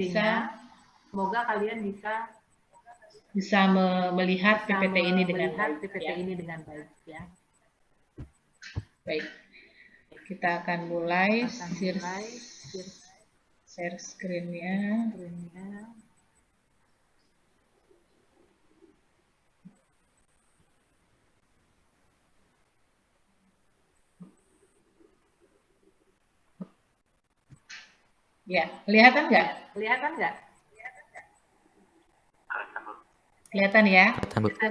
bisa semoga kalian bisa melihat PPT ini dengan baik. ini dengan baik ya. Baik, kita akan mulai share screen-nya. Ya, kelihatan nggak? Kelihatan ya?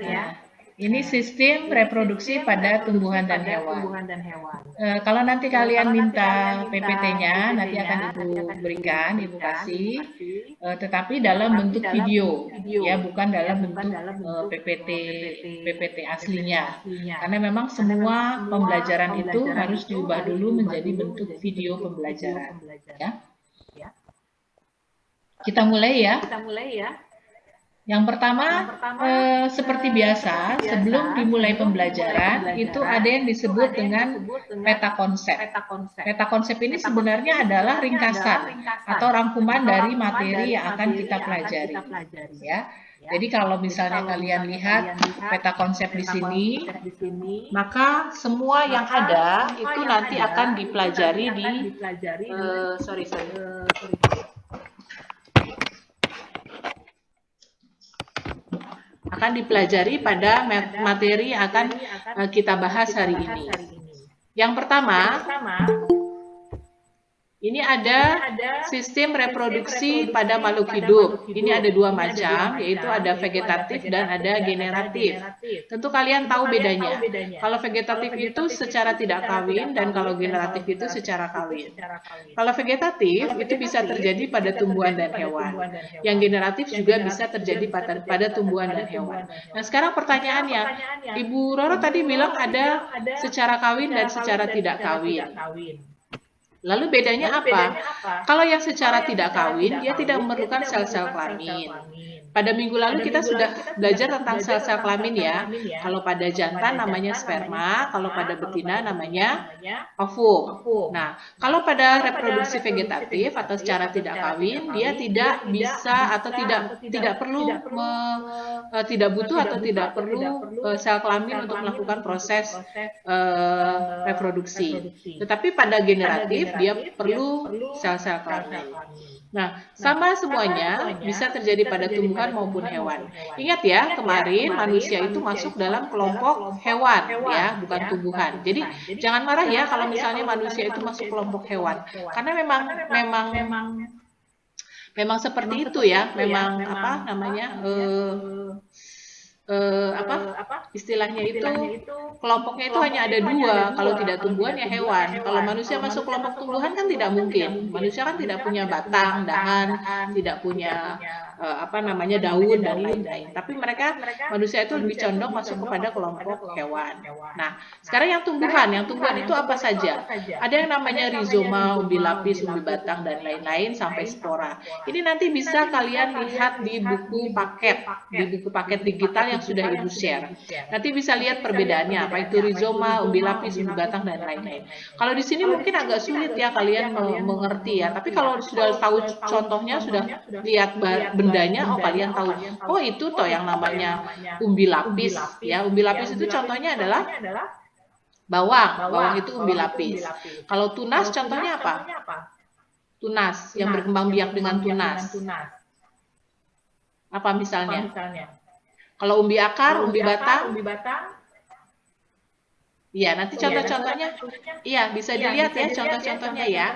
Nah, ini sistem reproduksi pada tumbuhan dan hewan. Kalau nanti kalian minta PPT-nya, nanti akan Ibu berikan, Ibu kasih, tetapi dalam bentuk video, ya, bukan dalam bentuk PPT aslinya. Karena memang semua pembelajaran itu harus diubah dulu menjadi bentuk video pembelajaran. Ya. Kita mulai ya. Yang pertama, seperti biasa, sebelum dimulai pembelajaran, itu ada yang disebut dengan peta konsep. Peta konsep ini sebenarnya adalah ringkasan atau rangkuman dari materi yang akan kita pelajari. Ya. Jadi kalau misalnya kalian lihat peta konsep di sini, maka semua yang ada itu nanti akan dipelajari di akan dipelajari pada materi yang akan kita bahas hari ini. Yang pertama, ini ada sistem reproduksi pada makhluk hidup. Ini ada dua macam, yaitu ada vegetatif dan ada generatif. Tentu kalian tahu bedanya. Kalau vegetatif itu secara tidak kawin dan kalau generatif itu secara kawin. Kalau vegetatif itu bisa terjadi pada tumbuhan dan hewan. Yang generatif juga bisa terjadi pada tumbuhan dan hewan. Nah, sekarang pertanyaannya, Ibu Roro tadi bilang ada secara kawin dan secara tidak kawin. Lalu bedanya apa? Kalau yang secara tidak kawin, dia tidak memerlukan sel-sel kelamin. Pada minggu lalu kita sudah belajar tentang sel-sel kelamin ya. Kalau pada jantan namanya sperma, kalau pada betina namanya ovum. Nah, kalau pada reproduksi vegetatif atau secara tidak kawin, dia tidak bisa atau tidak perlu tidak butuh atau tidak perlu sel kelamin untuk melakukan proses reproduksi. Tetapi pada generatif dia perlu sel-sel kelamin. Nah, sama semuanya bisa terjadi pada tumbuhan maupun hewan. Ingat ya, kemarin manusia itu masuk dalam kelompok hewan ya, bukan tumbuhan. Jadi jangan marah ya kalau misalnya manusia itu masuk kelompok hewan. Karena memang seperti itu ya, memang apa namanya istilahnya itu kelompoknya itu hanya ada dua, kalau tidak tumbuhan ya hewan. Kalau manusia masuk kelompok tumbuhan kan tidak mungkin. Manusia kan tidak punya batang, dahan, tidak punya daun dan lain-lain. Tapi manusia itu lebih condong masuk kepada kelompok hewan. Nah, sekarang yang tumbuhan itu apa saja? Ada yang namanya rizoma, umbi lapis, umbi batang dan lain-lain sampai spora. Ini nanti bisa kalian lihat di buku paket digital yang sudah Ibu share. Nanti bisa lihat perbedaannya, apa itu rizoma, umbi lapis, umbi batang dan lain-lain. Kalau di sini mungkin agak sulit ya kalian mengerti ya. Tapi kalau sudah tahu contohnya, sudah lihat bendanya, oh kalian tahu. Oh itu toh yang namanya umbi lapis ya. Umbi lapis itu contohnya adalah bawang itu umbi lapis. Kalau tunas contohnya apa? Tunas yang berkembang biak dengan tunas. Apa misalnya? Kalau umbi akar, umbi batang, iya nanti contoh-contohnya, iya bisa dilihat ya contoh-contohnya ya.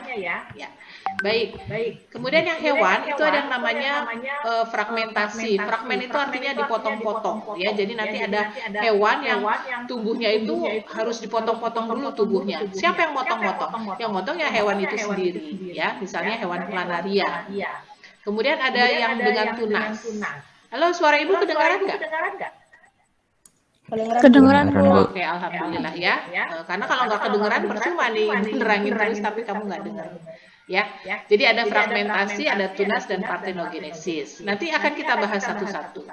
Baik. Kemudian yang hewan itu ada yang namanya fragmentasi. Fragmen itu artinya dipotong-potong ya. Jadi nanti ada hewan yang tubuhnya itu harus dipotong-potong dulu tubuhnya. Siapa yang motong-motong? Yang motong ya hewan itu sendiri ya. Misalnya hewan planaria. Kemudian ada yang dengan tunas. Halo, suara Ibu kedengaran nggak? Kedengeran, Bu. Oke, alhamdulillah ya. Karena kalau nggak kedengeran percuma nih menerangin terus tapi kamu nggak dengar. Ya, jadi ada fragmentasi, ada tunas dan partenogenesis. Nanti akan kita bahas satu-satu.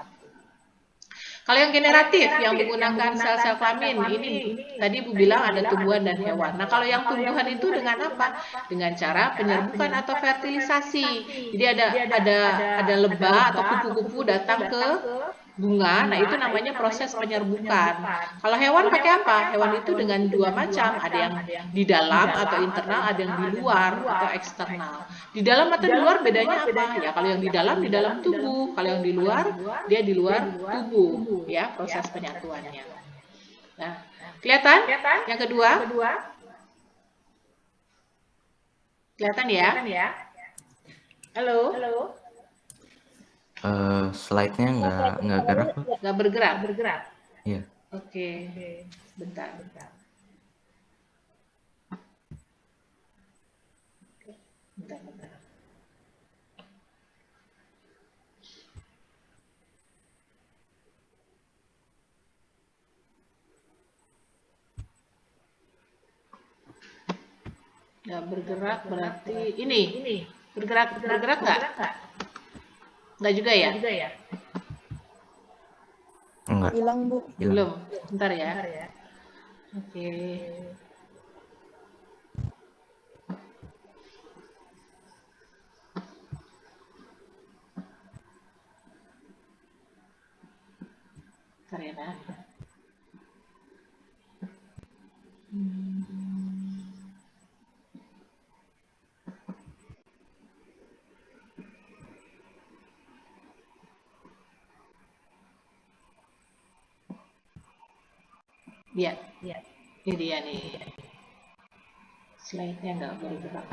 Kalau yang generatif yang menggunakan sel-sel kelamin, ini tadi Ibu bilang ada tumbuhan dan hewan. Nah, kalau yang tumbuhan itu dengan apa? Dengan cara penyerbukan atau fertilisasi. Jadi ada lebah atau kupu-kupu datang ke bunga, nah itu namanya proses penyerbukan. Kalau hewan pakai apa? Hewan itu dengan dua macam, ada yang di dalam atau internal, ada yang di luar atau eksternal. Di dalam atau di luar bedanya apa? Ya kalau yang di dalam tubuh, kalau yang di luar dia di luar tubuh, ya proses penyatuannya. Nah, kelihatan? Yang kedua? Kelihatan ya? Halo? Slide-nya nggak gerak, Pak. Nggak bergerak? Iya. Oke, bentar. Bentar. Nggak bergerak berarti ini bergerak nggak? Nggak juga ya? Enggak. Hilang, Bu. Belum. Bentar ya. Oke. Bentar ya, Nah. Ya, ini dia nih. Slide-nya nggak bergerak.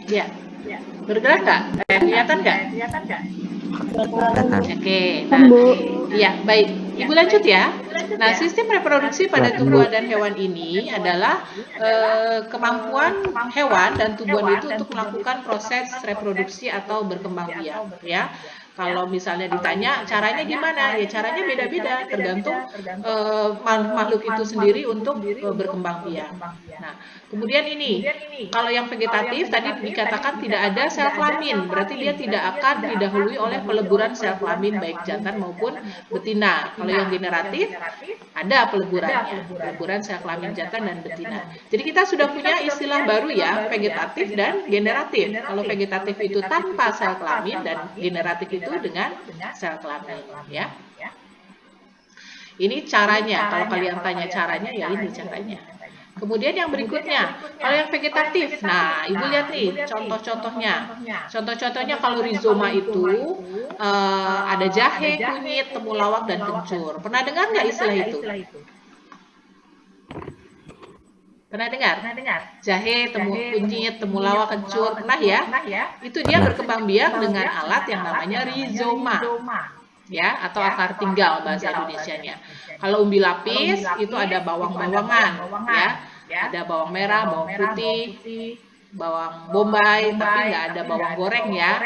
Ya, bergerak nggak? Kelihatan nggak? Oke, nah, iya baik. Ibu lanjut ya. Nah, sistem reproduksi pada tumbuhan dan hewan ini adalah kemampuan hewan dan tumbuhan itu untuk melakukan proses reproduksi atau berkembang biak, ya. Kalau misalnya ditanya caranya gimana, ya caranya beda-beda tergantung makhluk itu sendiri untuk berkembang biak. Nah, kemudian ini, kalau yang vegetatif tadi dikatakan tidak ada sel kelamin, berarti dia tidak akan didahului oleh peleburan sel kelamin baik jantan maupun betina. Kalau yang generatif ada peleburan sel kelamin jantan dan betina. Jadi kita sudah punya istilah baru ya, vegetatif dan generatif. Kalau vegetatif itu tanpa sel kelamin dan generatif itu dengan sel kelamin, ya. Ini caranya. Kalau kalian tanya caranya, ya ini caranya. Kemudian yang berikutnya, kalau yang vegetatif, nah Ibu lihat nih contoh-contohnya. Contoh-contohnya kalau rizoma itu ada jahe, kunyit, temulawak, dan kencur. Pernah dengar nggak istilah itu? Pernah dengar? Jahe, kunyit, temulawak, kencur, pernah ya? Itu dia berkembang biak dengan alat yang namanya rizoma, ya, atau akar tinggal bahasa Indonesianya. Kalau umbi lapis itu ada bawang-bawangan, ya, ada bawang merah, bawang putih, bawang bombay, tapi nggak ada bawang goreng ya.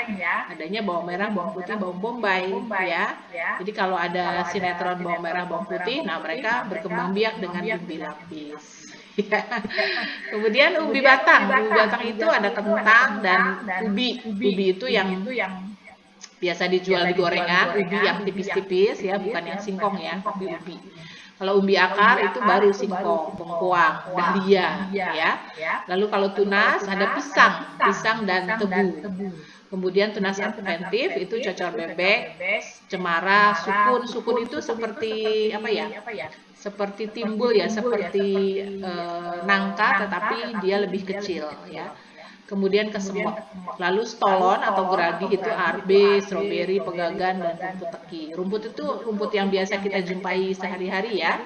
Adanya bawang merah, bawang putih, bawang bombay, ya. Jadi kalau ada sinetron bawang merah, bawang putih, nah mereka berkembang biak dengan umbi lapis. Ya. Kemudian umbi batang itu ada kentang dan ubi. Ubi itu yang biasa dijual di gorengan, ubi yang tipis-tipis ya, bukan yang singkong ya, tapi ubi. Kalau umbi akar itu baru singkong, bengkoang, dahlia ya. Lalu kalau tunas ada pisang dan tebu. Kemudian tunas adventif itu cocor bebek, cemara, sukun. Sukun itu seperti apa ya? Seperti timbul ya, seperti nangka tetapi dia lebih kecil ya. Kemudian kesemot. Lalu stolon atau geragi itu arbe, stroberi, pegagan, dan rumput teki. Rumput itu rumput yang biasa kita jumpai sehari-hari ya.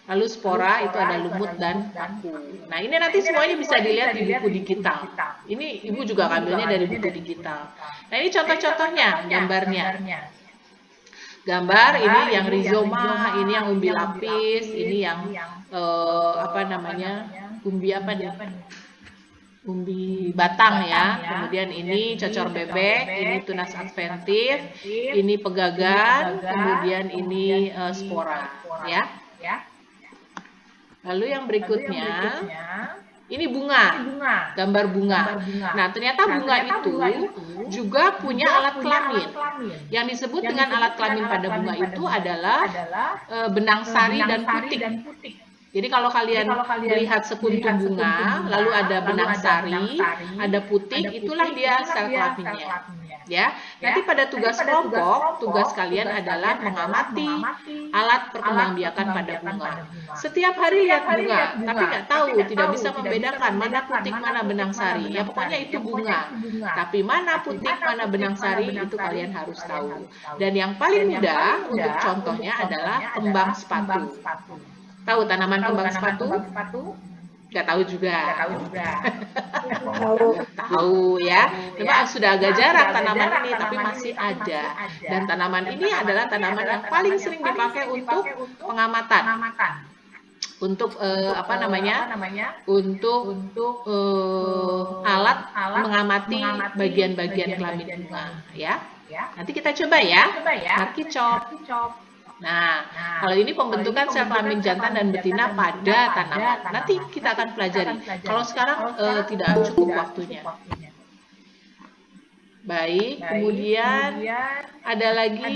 Lalu spora itu ada lumut dan paku. Nah ini nanti semuanya bisa dilihat di buku digital. Ini Ibu juga ambilnya dari buku digital. Nah ini contoh-contohnya, gambarnya. Gambar ini yang rizoma, ini yang umbi lapis, ini yang umbi apa nih? Umbi batang ya. Kemudian ini cocor bebek, ini tunas adventif, ini pegagan, kemudian ini spora ya. Lalu yang berikutnya, ini bunga, gambar bunga. Nah, ternyata bunga itu juga punya alat kelamin. Yang disebut dengan alat kelamin pada bunga itu adalah benang sari dan putik. Jadi kalau kalian melihat sekuntum bunga, lalu ada benang sari, ada putik, itulah dia sel kelaminnya. Ya, nanti pada tugas kelompok, tugas kalian adalah mengamati alat perkembangbiakan pada bunga. Setiap hari lihat bunga, tapi nggak tahu, tidak bisa membedakan mana putik, mana benang sari. Ya pokoknya itu bunga. Tapi mana putik, mana benang sari, itu kalian harus tahu. Dan yang paling mudah untuk contohnya adalah kembang sepatu. Tahu tanaman kembang sepatu? Nggak tahu juga. Tahu ya. Memang sudah agak jarang tanaman ini, tapi masih ada. Dan tanaman ini adalah tanaman yang paling sering dipakai untuk pengamatan. Untuk apa namanya? Untuk alat mengamati bagian-bagian kelamin bunga, ya. Nanti kita coba ya. Marki cop. Nah, kalau ini pembentukan sel kelamin jantan dan betina pada tanaman. Nanti kita akan pelajari. Kalau sekarang tidak cukup waktunya. Baik, kemudian ada lagi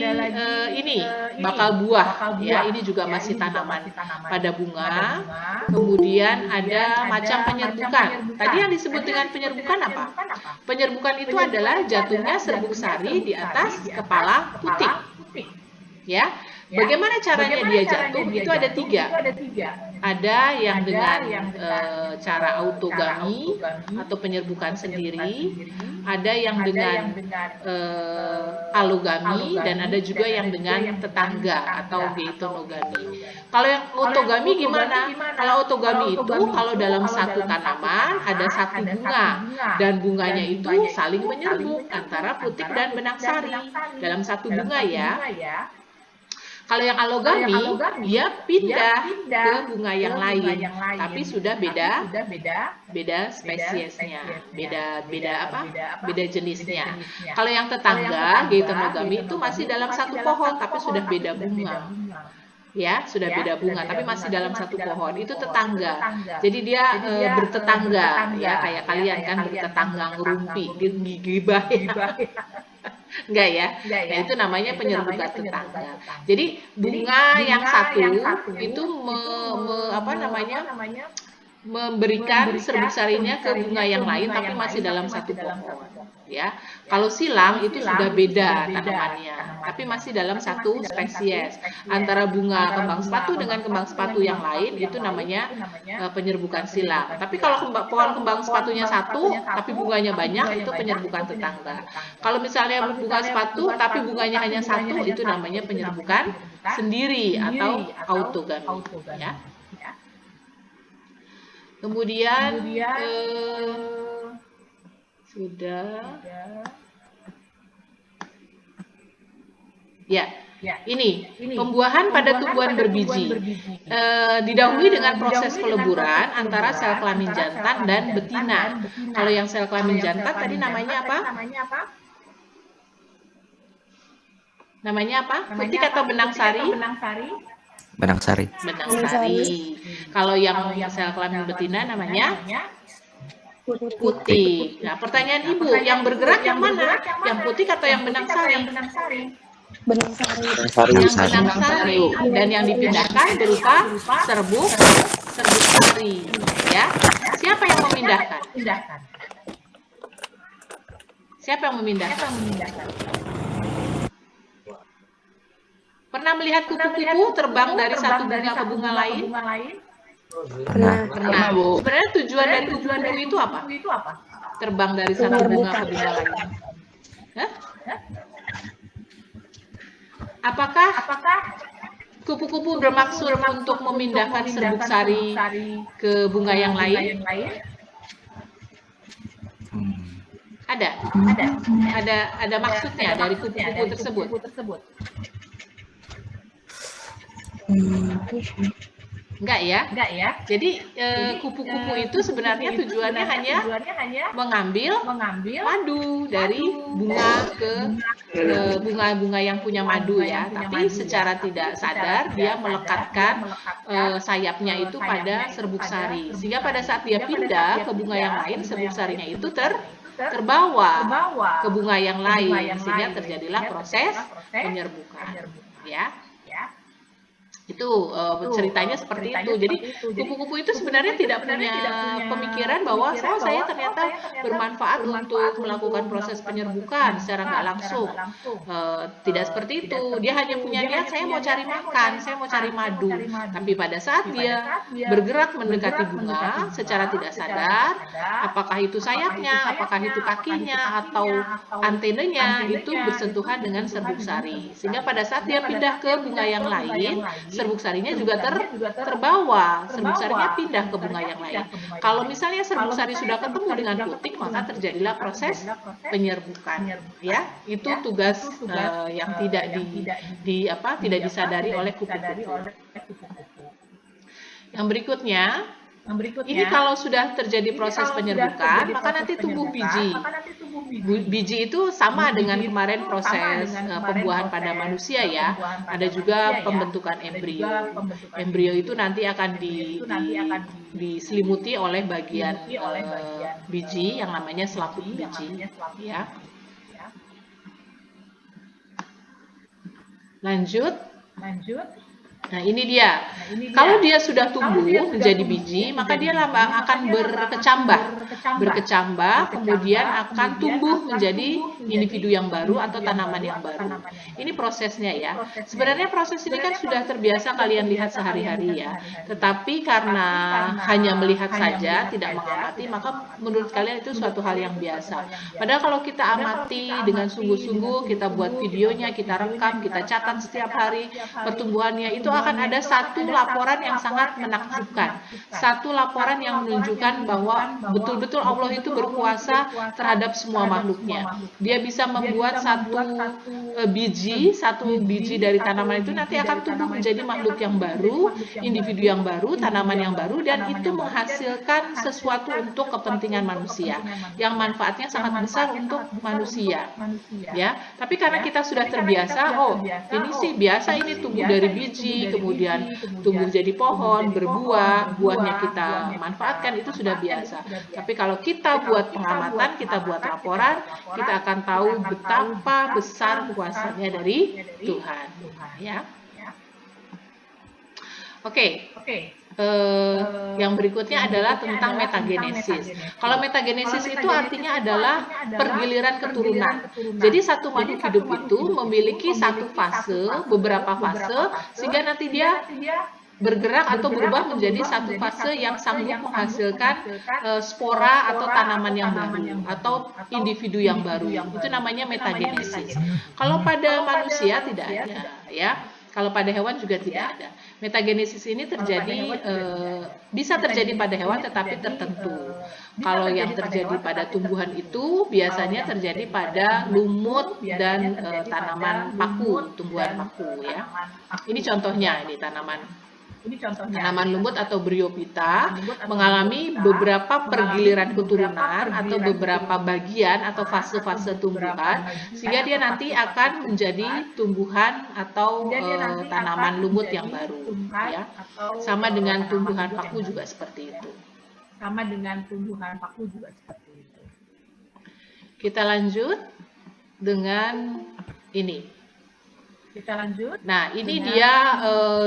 ini bakal buah. Ya, ini juga masih tanaman pada bunga. Kemudian ada macam penyerbukan. Tadi yang disebut dengan penyerbukan apa? Penyerbukan itu adalah jatuhnya serbuk sari di atas kepala putik. Ya. Bagaimana caranya dia jatuh? Itu ada 3. Ada yang dengan cara autogami atau penyerbukan sendiri, ada yang dengan alogami, dan ada juga yang dengan tetangga atau geitonogami. Kalau yang autogami gimana? Kalau autogami itu kalau dalam satu tanaman ada satu bunga, dan bunganya itu saling menyerbuk antara putik dan benang sari dalam satu bunga ya. Kalau yang alogami, dia pindah ke bunga yang lain, tapi sudah beda spesiesnya, beda jenisnya. Kalau yang tetangga, geitonogami itu masih dalam satu pohon, tapi sudah beda bunga. Ya, sudah beda bunga, tapi masih dalam satu pohon. Itu tetangga. Jadi dia bertetangga, ya kayak kalian kan bertetangga ngerumpi, gigibah ya. Enggak ya? Nah, itu namanya penyerbukan tetangga. Jadi bunga yang satu itu memberikan serbuk sarinya ke bunga yang lain, tapi masih dalam satu pohon. Ya, kalau silang itu sudah beda tanamannya, tapi masih dalam satu spesies. Antara bunga kembang sepatu dengan kembang sepatu yang lain itu namanya penyerbukan silang. Tapi kalau pohon kembang sepatunya satu, tapi bunganya banyak, itu penyerbukan tetangga. Kalau misalnya bunga sepatu, tapi bunganya hanya satu, itu namanya penyerbukan sendiri atau autogami. Ya. Kemudian sudah. Ya, ini pembuahan pada tumbuhan berbiji. Didahului dengan proses peleburan antara sel kelamin jantan dan betina. Kalau yang sel kelamin jantan tadi namanya apa? Namanya apa? Putik atau benang sari? Benang sari. Benang sari. Kalau yang sel kelamin betina namanya putik. Nah, pertanyaan Ibu, yang bergerak yang mana? Yang putik atau yang benang sari? Benang sari. Yang benang sari. Dan yang dipindahkan berupa serbuk sari. Ya. Siapa yang memindahkan? Siapa yang memindahkan? Pernah melihat kupu-kupu terbang dari satu bunga ke bunga lain? Pernah, Bu. Sebenarnya tujuan dari kupu-kupu itu apa? Terbang dari satu bunga ke bunga lain. Hah? Apakah kupu-kupu bermaksud untuk memindahkan serbuk sari ke bunga yang lain? Ada maksudnya dari kupu-kupu tersebut. Enggak ya? Enggak ya? Jadi kupu-kupu itu sebenarnya tujuannya hanya mengambil madu dari bunga ke bunga-bunga yang punya madu ya. Tapi secara tidak sadar dia melekatkan sayapnya itu pada serbuk sari. Sehingga pada saat dia pindah ke bunga yang lain, serbuk sarinya itu terbawa ke bunga yang lain, sehingga terjadilah proses penyerbukan. Ya. Itu ceritanya seperti itu. Jadi kupu-kupu itu sebenarnya tidak punya pemikiran bahwa saya ternyata bermanfaat untuk melakukan proses penyerbukan secara nggak langsung. Tidak seperti itu. Dia hanya punya niat, saya mau cari makan, saya mau cari madu. Tapi pada saat dia bergerak mendekati bunga secara tidak sadar, apakah itu sayapnya, apakah itu kakinya, atau antenanya, itu bersentuhan dengan serbuk sari. Sehingga pada saat dia pindah ke bunga yang lain, serbuk sarinya juga terbawa, serbuk sarinya pindah ke bunga yang lain. Kalau misalnya serbuk sari sudah ketemu dengan putik, maka terjadilah proses penyerbukan. Ya, itu tugas yang tidak tidak disadari oleh kupu-kupu. Yang berikutnya, ini kalau sudah terjadi proses penyerbukan, maka nanti tumbuh biji. Biji itu sama dengan kemarin proses pembuahan pada manusia ya. Ada juga pembentukan embrio. Embrio itu nanti akan diselimuti oleh bagian biji yang namanya selaput biji. Ya. Lanjut. Nah, ini dia. Kalau dia sudah tumbuh menjadi biji, maka dia akan berkecambah, kemudian akan tumbuh menjadi individu yang baru atau tanaman yang baru. Ini prosesnya ya. Sebenarnya proses ini kan sudah terbiasa kalian lihat sehari-hari ya. Tetapi karena hanya melihat saja, tidak mengamati, maka menurut kalian itu suatu hal yang biasa. Padahal kalau kita amati dengan sungguh-sungguh, kita buat videonya, kita rekam, kita catat setiap hari pertumbuhannya, itu akan ada satu laporan yang sangat menakjubkan, satu laporan yang menunjukkan bahwa betul-betul Allah itu berkuasa terhadap semua makhluknya. Dia bisa membuat satu biji dari tanaman itu nanti akan tumbuh menjadi makhluk yang baru, individu yang baru, tanaman yang baru, dan itu menghasilkan sesuatu untuk kepentingan manusia yang manfaatnya sangat besar untuk manusia. Ya, tapi karena kita sudah terbiasa, ini sih biasa, ini tumbuh dari biji, kemudian tumbuh jadi pohon, berbuah, buahnya kita manfaatkan, itu sudah biasa. Tapi kalau kita buat pengamatan, kita buat laporan, kita akan tahu betapa besar kuasanya dari Tuhan. Ya. Oke. Yang berikutnya adalah tentang metagenesis. Kalau metagenesis itu artinya adalah pergiliran keturunan. Jadi satu makhluk hidup itu memiliki satu fase, beberapa fase, sehingga nanti dia bergerak atau berubah menjadi satu fase yang sanggup menghasilkan spora atau tanaman yang baru atau individu yang baru. Itu namanya metagenesis. Kalau pada manusia tidak ada, ya. Kalau pada hewan juga tidak ada. Metagenesis ini bisa terjadi pada hewan tetapi tertentu. Kalau yang terjadi pada tumbuhan itu biasanya terjadi pada lumut dan tanaman paku, tumbuhan paku ya. Ini contohnya, ini tanaman lumut atau Bryophyta mengalami beberapa pergiliran keturunan atau beberapa bagian atau fase-fase tumbuhan, sehingga dia nanti akan menjadi tumbuhan atau tanaman lumut yang baru ya. Sama dengan tumbuhan paku juga seperti itu. Kita lanjut dengan ini. Nah, ini dia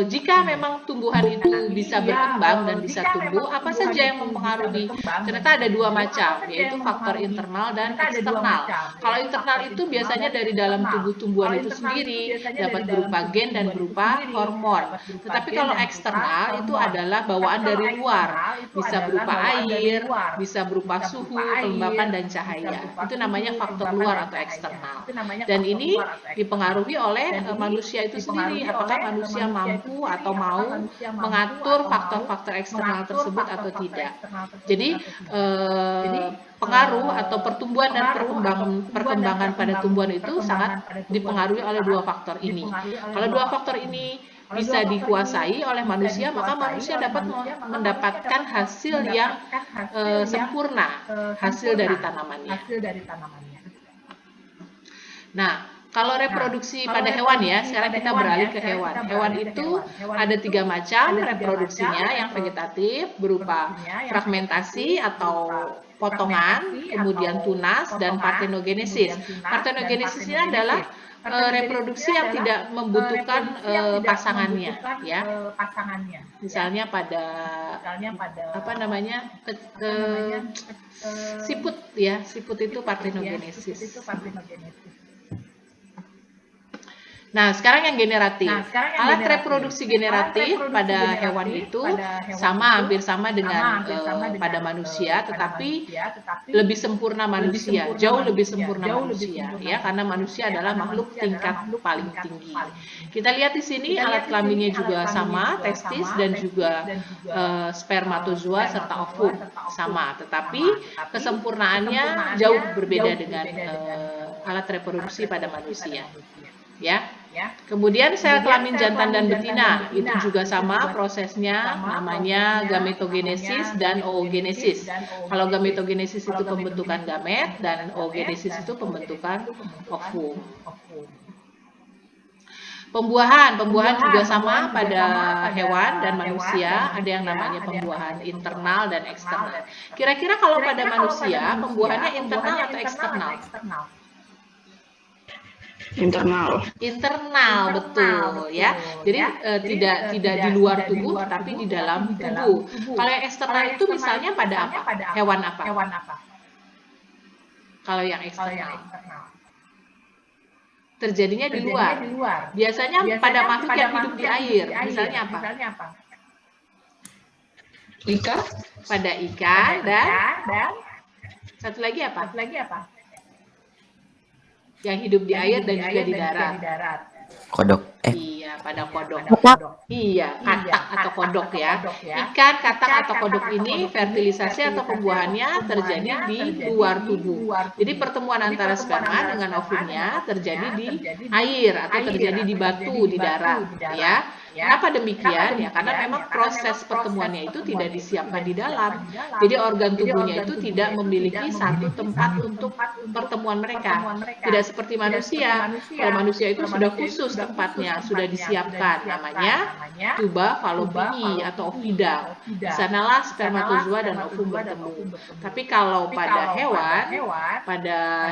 jika memang tumbuhan itu bisa berkembang dan bisa tumbuh, apa saja yang mempengaruhi? Ternyata ada dua macam, yaitu faktor internal dan eksternal. Kalau internal itu biasanya dari dalam tubuh tumbuhan itu sendiri, dapat berupa gen dan berupa hormon. Tetapi kalau eksternal itu adalah bawaan dari luar, bisa berupa air, bisa berupa suhu, kelembapan, dan cahaya. Itu namanya faktor luar atau eksternal. Dan ini dipengaruhi oleh manusia itu sendiri, apakah manusia mampu atau mau mengatur faktor-faktor eksternal tersebut atau tidak. Jadi pengaruh atau pertumbuhan dan perkembangan pada tumbuhan itu sangat dipengaruhi oleh dua faktor ini. Kalau dua faktor ini bisa dikuasai oleh manusia, maka manusia dapat mendapatkan hasil yang sempurna, hasil dari tanamannya. Nah, kalau reproduksi pada hewan ya, sekarang kita beralih ke hewan. Hewan itu ada 3 macam reproduksinya, yang vegetatif berupa fragmentasi atau potongan, kemudian tunas, dan partenogenesis. Partenogenesis ini adalah reproduksi yang tidak membutuhkan pasangannya, ya. Misalnya pada apa namanya siput, ya, siput itu partenogenesis. Nah, sekarang yang generatif. Alat reproduksi generatif pada hewan itu hampir sama dengan pada manusia, tetapi lebih sempurna manusia, jauh lebih sempurna manusia, ya, karena manusia adalah makhluk tingkat paling tinggi. Kita lihat di sini alat kelaminnya juga sama, testis dan juga spermatozoa serta ovum sama, tetapi kesempurnaannya jauh berbeda dengan alat reproduksi pada manusia. Ya. Kemudian sel kelamin jantan dan betina itu juga sama prosesnya, namanya gametogenesis dan oogenesis. Kalau gametogenesis itu pembentukan gamet dan oogenesis itu pembentukan ovum. Pembuahan juga sama pada hewan dan manusia, ada yang namanya pembuahan internal dan eksternal. Kira-kira kalau pada manusia pembuahannya internal atau eksternal? Internal, betul, ya. Jadi tidak di luar tubuh, tapi di dalam tubuh. Kalau yang eksternal itu misalnya pada apa? Hewan apa? Kalau yang eksternal terjadinya di luar. Biasanya pada makhluk yang hidup di air. Misalnya apa? Ikan. Pada ikan dan satu lagi apa? Yang hidup di air dan juga di darat. Kodok. Iya, pada kodok. Iya, katak atau kodok ya. Ikan, katak atau kodok ini fertilisasi atau pembuahannya terjadi di luar tubuh. Jadi pertemuan antara sperma dengan ovumnya terjadi di air atau terjadi di batu di darat, ya. Kenapa demikian? Ya, karena memang proses pertemuannya itu tidak disiapkan di dalam. Jadi organ tubuhnya itu tidak memiliki satu tempat untuk pertemuan mereka. Tidak seperti manusia. Kalau manusia itu sudah khusus tempatnya, sudah disiapkan, namanya tuba fallopiae atau ovida. Di sanalah spermatozoa dan ovum bertemu. Tapi kalau pada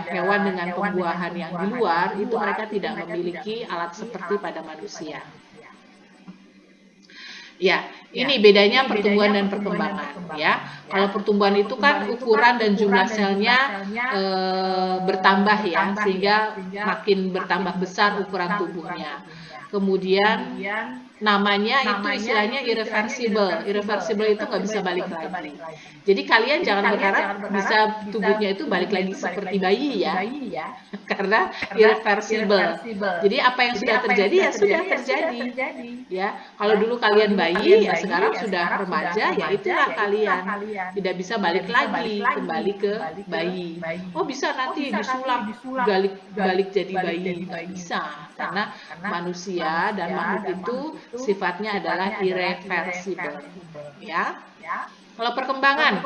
hewan dengan pembuahan yang di luar, itu mereka tidak memiliki alat seperti pada manusia. Ya, ini bedanya pertumbuhan dan perkembangan, ya. Kalau pertumbuhan itu kan ukuran dan jumlah selnya bertambah, ya, sehingga makin bertambah besar ukuran tubuhnya. Kemudian namanya itu istilahnya irreversible. Irreversible itu nggak bisa balik lagi. Jadi kalian jangan berharap bisa tubuhnya itu balik lagi seperti bayi, ya. Karena irreversible. Jadi apa yang sudah terjadi ya sudah terjadi. Ya, kalau dulu kalian bayi, ya sekarang sudah remaja, ya itulah kalian. Tidak bisa balik lagi kembali ke bayi. Oh, bisa nanti disulap balik jadi bayi. Nggak bisa, karena manusia dan makhluk itu sifatnya adalah irreversible, ya. Kalau perkembangan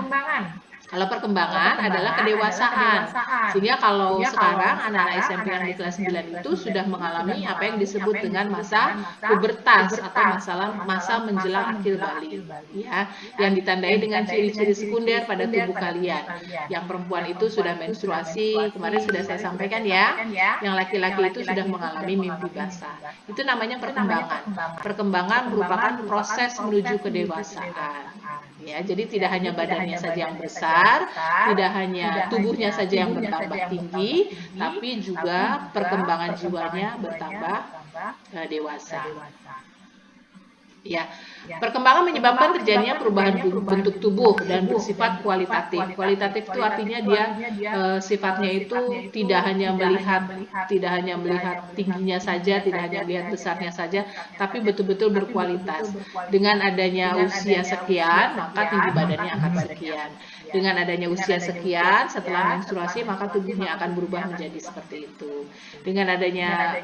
adalah kedewasaan. Sehingga kalau sekarang anak-anak SMP yang di kelas 9 itu sudah mengalami apa yang disebut dengan masa pubertas atau masa menjelang akhir balik, ya, yang ditandai dengan ciri-ciri sekunder pada tubuh kalian. Yang perempuan itu sudah menstruasi, kemarin sudah saya sampaikan, ya. Yang laki-laki itu sudah mengalami mimpi basah. Itu namanya perkembangan. Perkembangan merupakan proses menuju kedewasaan. Ya, jadi tidak hanya badannya saja yang besar, tidak hanya tubuhnya saja yang bertambah tinggi, tapi juga perkembangan jiwanya bertambah dewasa. Ya, perkembangan menyebabkan terjadinya perubahan bentuk tubuh dan bersifat kualitatif. Kualitatif itu artinya dia sifatnya itu tidak hanya melihat tingginya saja, tidak hanya melihat besarnya saja, tapi betul-betul berkualitas. Dengan adanya usia sekian, maka tinggi badannya akan sekian. Dengan adanya usia sekian, setelah menstruasi, maka tubuhnya akan berubah menjadi seperti itu. Dengan adanya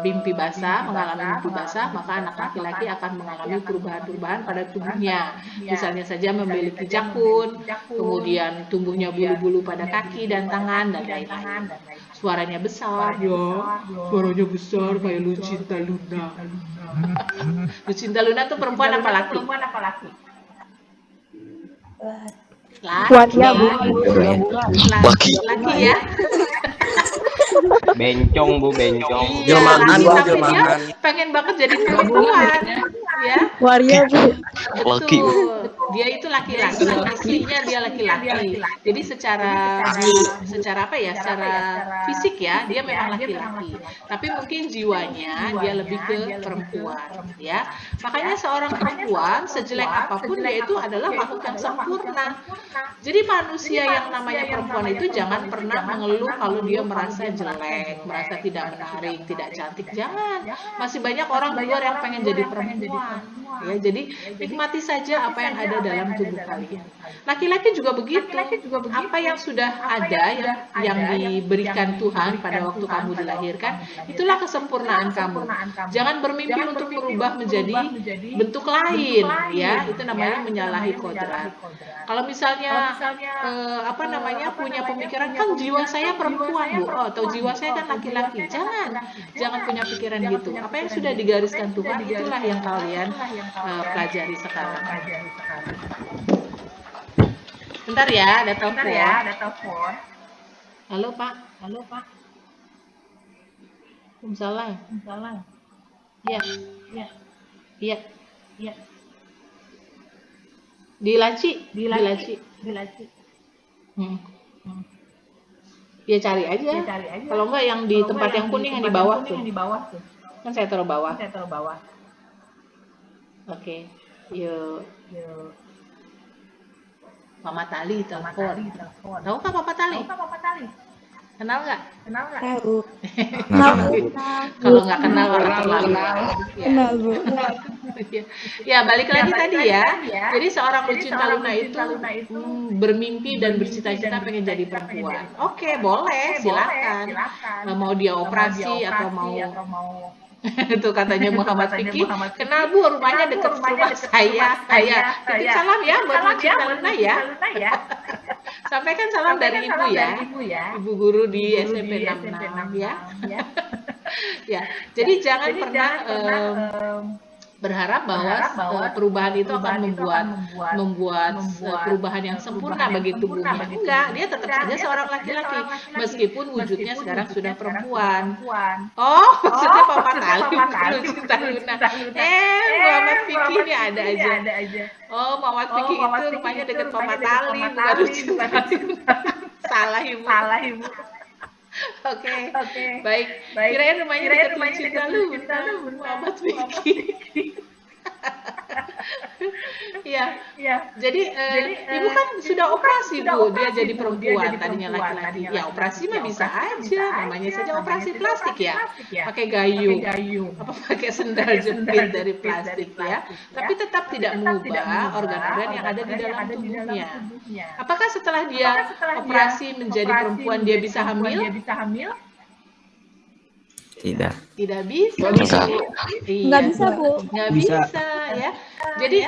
mimpi basah, mengalami mimpi basah, maka anak laki-laki akan mengalami perubahan-perubahan pada tubuhnya. Misalnya saja memiliki jakun, kemudian tumbuhnya bulu-bulu pada kaki dan tangan, dan lain-lain. Suaranya besar, suaranya besar kayak Lucinta Luna. Lucinta Luna itu perempuan apa laki? Laki ya. Bencong Bu, bencong. Iya, tapi dia pengen banget jadi perempuan, ya. Waria Bu. Betul. Dia itu laki-laki, aslinya dia laki-laki. Jadi secara apa ya? Secara fisik ya, dia memang laki-laki. Tapi mungkin jiwanya dia lebih ke perempuan, ya. Makanya seorang perempuan sejelek apapun dia itu adalah makhluk yang sempurna. Jadi manusia yang namanya perempuan itu jangan pernah mengeluh kalau dia merasa jelek, merasa tidak menarik, tidak cantik. Jangan. Masih banyak orang di luar yang pengen jadi perempuan. Ya, jadi nikmati saja apa yang ada dalam tubuh kalian. Laki-laki juga begitu. Apa yang sudah ada yang diberikan Tuhan pada waktu kamu dilahirkan, itulah kesempurnaan kamu. Jangan bermimpi untuk merubah menjadi bentuk lain, ya. Itu namanya menyalahi kodrat. Kalau misalnya punya pemikiran kan jiwa saya perempuan Bu, atau jiwa saya kan laki-laki. Jangan punya pikiran gitu. Apa yang sudah digariskan Tuhan itulah yang kalian pelajari sekarang. Bentar ya, ada telepon. Halo Pak. Waalaikumsalam. Iya. Di laci. Ya cari aja. Kalau enggak yang di tempat yang kuning yang di bawah tuh. Kan saya taruh bawah. Oke. Yuk. Mama Tali telepon. Tahu kah Papa Tali? Kenal nggak? Tahu. Kalau nggak kenal orang Kenal Bu. Ya, balik lagi tadi ya. Jadi seorang Lucinta Luna itu bermimpi dan bercita-cita pengen jadi perempuan. Oke, boleh, silakan. Mau dia operasi atau mau itu katanya Muhammad Fikri, kenal Bu, rumahnya dekat rumah saya. Titip salam ya buat Lucinta Luna ya. Sampaikan salam dari Ibu ya. Ibu guru di SMP 66 ya. Ya, jadi jangan pernah berharap bahwa perubahan itu akan membuat perubahan yang sempurna bagi tubuhnya. Enggak, dia tetap saja seorang laki-laki meskipun wujudnya sekarang sudah perempuan. Oh, maksudnya Papa Tali Lucinta Luna. Muhammad Fikri ini ada aja. Oh, Muhammad Fikri itu rumahnya dekat Papa Tali, bukan Lucinta Luna. Salah Ibu. Oke. Baik. Kirain rumahnya dekat Lucinta Luna, Muhammad Fikri. Ya. Jadi Ibu kan sudah operasi Bu, dia jadi perempuan, tadinya laki-laki. Ya operasi mah bisa aja, namanya saja operasi plastik ya. Pakai gayung, apa pakai sendal jepit dari plastik ya. Tapi tetap tidak mengubah organ-organ yang ada di dalam tubuhnya. Apakah setelah dia operasi menjadi perempuan dia bisa hamil? Tidak bisa. Nggak bisa Bu. Nggak bisa ya. Jadi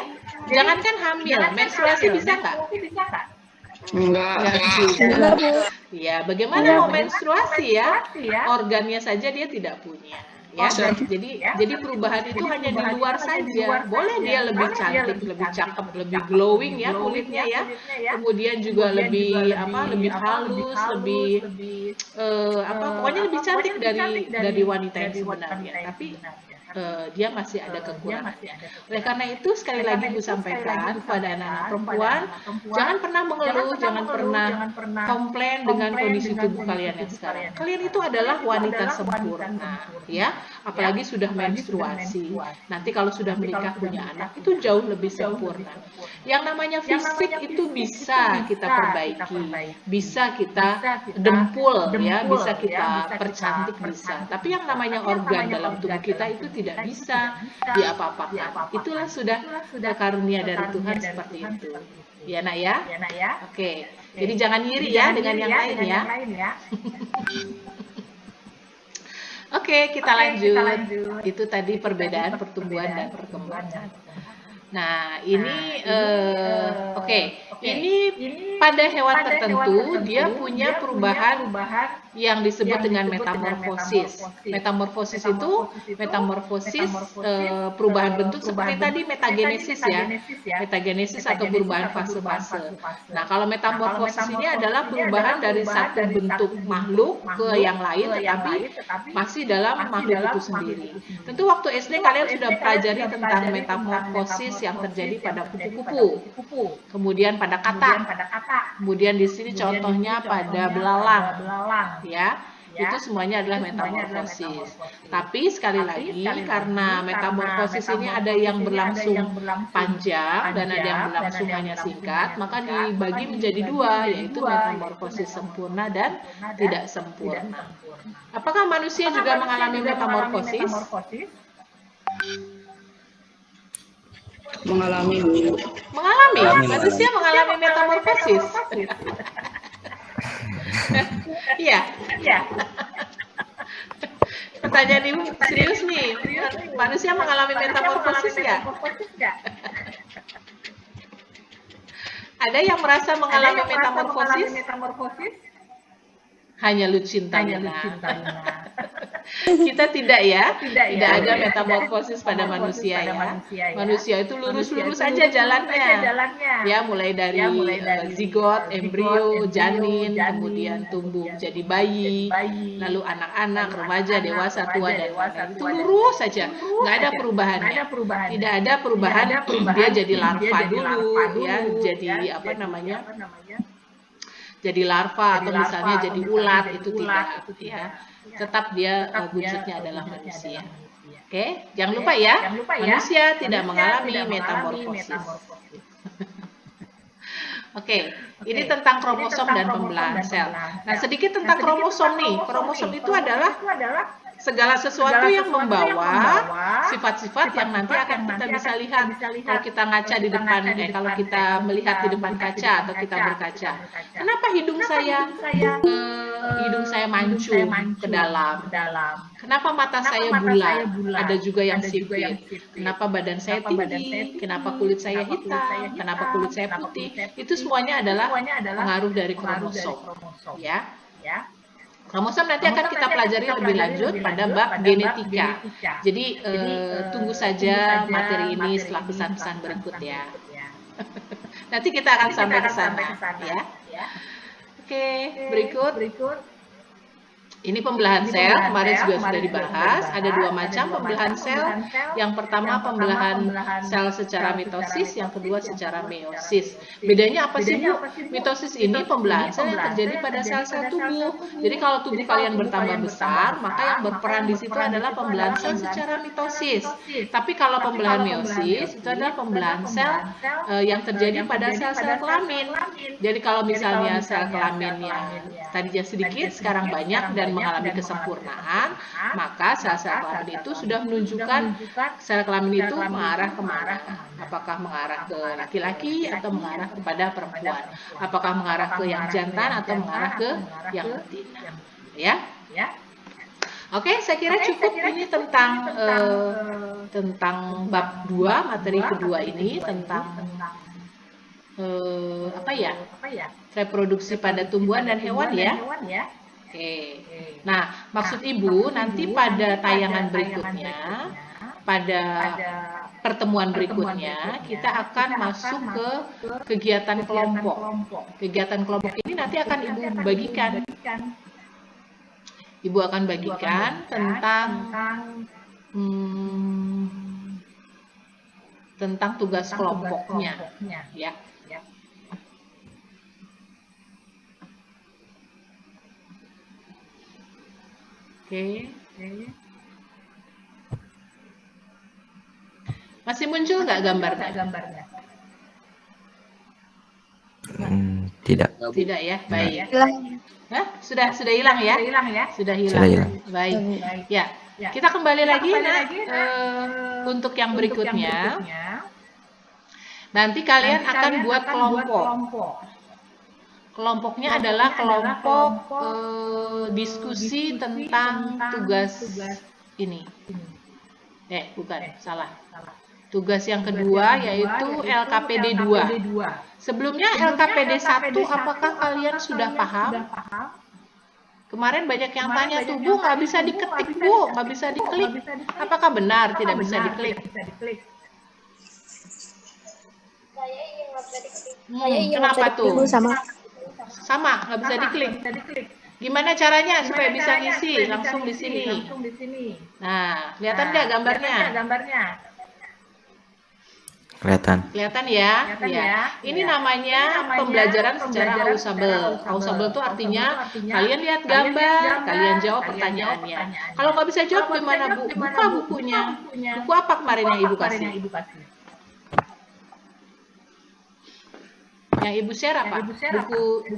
jangankan hamil, menstruasi bisa nggak? Enggak juga. Ya, bagaimana mau menstruasi ya? Organnya saja dia tidak punya. Ya, jadi perubahan itu hanya di luar saja. Boleh dia lebih cantik, lebih cakep, lebih glowing ya kulitnya ya. Kemudian juga lebih halus, pokoknya lebih cantik dari wanita yang sebenarnya. Tapi dia masih ada kekurangan. Oleh karena itu sekali lagi Bu sampaikan kepada anak-anak perempuan, jangan pernah mengeluh, jangan pernah komplain dengan kondisi tubuh kalian yang sekarang. Kalian itu adalah wanita sempurna, ya. apalagi sudah menstruasi. Nanti kalau sudah menikah punya anak itu jauh lebih sempurna. Yang namanya fisik itu bisa kita perbaiki, bisa kita dempul ya, bisa kita percantik bisa. Tapi yang namanya organ dalam tubuh kita itu tidak bisa diapa-apakan. Itulah sudah karunia dari Tuhan seperti itu. Ya nak ya? Oke. Jadi jangan iri ya dengan yang lain ya. Oke, kita lanjut. Itu tadi perbedaan pertumbuhan dan perkembangan. Nah, ini ini pada hewan tertentu dia punya perubahan yang disebut dengan metamorfosis. Metamorfosis itu perubahan bentuk seperti tadi metagenesis ya. Metagenesis atau perubahan fase-fase. Nah, kalau metamorfosis ini adalah perubahan dari satu bentuk makhluk ke yang lain tetapi masih dalam makhluk itu sendiri. Tentu waktu SD kalian sudah pelajari tentang metamorfosis yang terjadi pada kupu-kupu, kemudian pada katak, kemudian di sini contohnya pada belalang, ya, itu semuanya adalah metamorfosis. Tapi sekali lagi karena metamorfosis ini ada yang berlangsung panjang dan ada yang berlangsung hanya singkat, maka dibagi menjadi dua, yaitu metamorfosis sempurna dan tidak sempurna. Apakah manusia juga mengalami metamorfosis? Mengalami. Manusia mengalami metamorfosis. Iya. Pertanyaan ibu serius nih. Manusia mengalami metamorfosis nggak? Ada yang merasa mengalami metamorfosis? Hanya Lucinta Lina. Kita tidak ya, tidak ada metamorfosis pada manusia ya. Manusia itu lurus-lurus aja jalannya. Ya, mulai dari zigot, embrio, janin, kemudian tumbuh jadi bayi, lalu anak-anak, remaja, dewasa, tua dan lain-lain. Itu lurus saja, nggak ada perubahannya. Tidak ada perubahan dia jadi larva dulu, ya, jadi apa namanya? Jadi larva atau misalnya jadi ulat itu tidak ya, tetap dia wujudnya adalah manusia. Oke, jangan lupa ya, manusia tidak mengalami metamorfosis. Oke, ini tentang kromosom dan pembelahan sel. Nah, sedikit tentang kromosom nih. Kromosom itu adalah segala sesuatu yang membawa sifat-sifat yang nanti akan kita bisa lihat kalau kita ngaca di depan, kalau kita melihat di depan kaca atau kita berkaca. Kenapa hidung saya mancung ke dalam? Kenapa mata saya bulat? Ada juga yang sipit. Kenapa badan saya tinggi? Kenapa kulit saya hitam? Kenapa kulit saya putih? Itu semuanya adalah pengaruh dari kromosom. Ya. Kromosom nanti akan kita pelajari lebih lanjut pada bab genetika. Jadi tunggu saja materi ini setelah pesan-pesan berikut ya. Nanti kita akan sampai ke sana ya. Oke, berikut. Ini pembelahan sel, kemarin juga sudah dibahas. Ada dua macam pembelahan sel. Yang pertama pembelahan sel secara mitosis, yang kedua secara meiosis. Bedanya apa sih Bu? Mitosis ini pembelahan sel yang terjadi pada sel-sel tubuh. Jadi kalau tubuh kalian bertambah besar, maka yang berperan di situ adalah pembelahan sel secara mitosis. Tapi kalau pembelahan meiosis, itu adalah pembelahan sel yang terjadi pada sel-sel kelamin. Jadi kalau misalnya sel kelaminnya tadinya sedikit, sekarang banyak dan mengalami kesempurnaan, maka sel-sel kelamin itu sudah menunjukkan sel kelamin itu mengarah kemana. Apakah mengarah ke laki-laki atau mengarah kepada perempuan? Apakah mengarah ke yang jantan atau mengarah ke yang betina? Ya? Oke, saya kira cukup ini tentang bab 2, materi kedua ini tentang reproduksi pada tumbuhan dan hewan ya. Oke. Nah, maksud Ibu nanti pada tayangan berikutnya, pada pertemuan berikutnya, kita akan masuk ke kegiatan kelompok. Kegiatan kelompok ini nanti akan Ibu bagikan. Ibu akan bagikan tentang tugas kelompoknya, ya. Oke. Masih muncul nggak gambarnya? Tidak. Tidak ya, baik. Hilang. Hah? Sudah hilang ya? Sudah hilang. hilang. Baik. Ya, kita kembali lagi untuk yang berikutnya. Nanti kalian akan buat kelompok. Kelompoknya adalah kelompok diskusi tentang tugas ini. Bukan, salah. Tugas yang kedua yaitu LKPD 2. Sebelumnya LKPD 1 apakah kalian sudah paham? Kemarin banyak yang tanya tuh, Bu, nggak bisa diketik, Bu, nggak bisa diklik. Apakah benar tidak bisa diklik? Kenapa tuh? Sama, nggak bisa diklik. Gimana caranya supaya bisa ngisi langsung di sini? Nah, kelihatan nggak gambarnya? Kelihatan ya? Ini namanya pembelajaran secara ausable. Ausable itu artinya kalian lihat gambar, kalian jawab pertanyaannya. Kalau nggak bisa jawab gimana, Bu? Buka bukunya. Buku apa kemarin yang Ibu kasih? Yang Ibu share apa?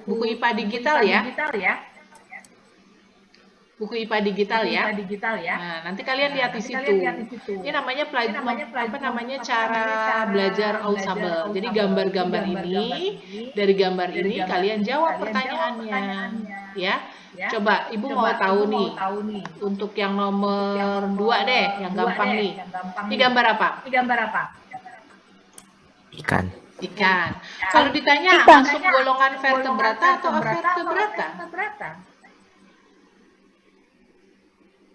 Buku IPA digital ya? Buku IPA digital ya. Nah, nanti kalian lihat di situ. Ini namanya cara belajar ausable. Jadi gambar-gambar ini, dari gambar ini kalian jawab pertanyaannya, ya. Coba Ibu mau tahu nih. Untuk yang nomor 2 deh, yang gampang nih. Ini gambar apa? Ikan. Kalau ditanya masuk golongan vertebrata atau avertebrata?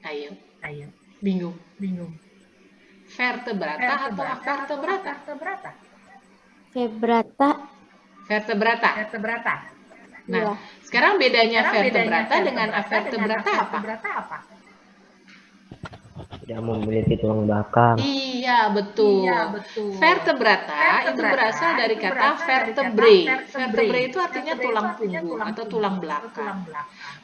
Ayo. Bingung. Vertebrata atau avertebrata? Vertebrata. Nah, sekarang bedanya vertebrata dengan avertebrata apa? Tidak memiliki tulang belakang. Iya, betul. Vertebrata itu berasal dari kata vertebrae. Vertebrae itu artinya tulang punggung atau tulang belakang.